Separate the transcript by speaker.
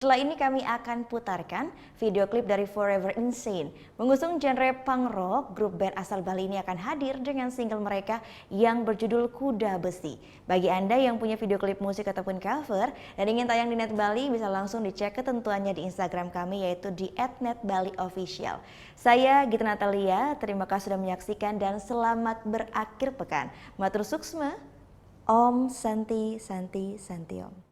Speaker 1: Setelah ini kami akan putarkan video klip dari Forever Insane. Mengusung genre punk rock, grup band asal Bali ini akan hadir dengan single mereka yang berjudul Kuda Besi. Bagi Anda yang punya video klip musik ataupun cover dan ingin tayang di Net Bali, bisa langsung dicek ketentuannya di Instagram kami yaitu di @netbaliofficial. Saya Gita Natalia, terima kasih sudah menyaksikan dan selamat berakhir pekan. Matur suksma, Om Santi Santi Santi Om.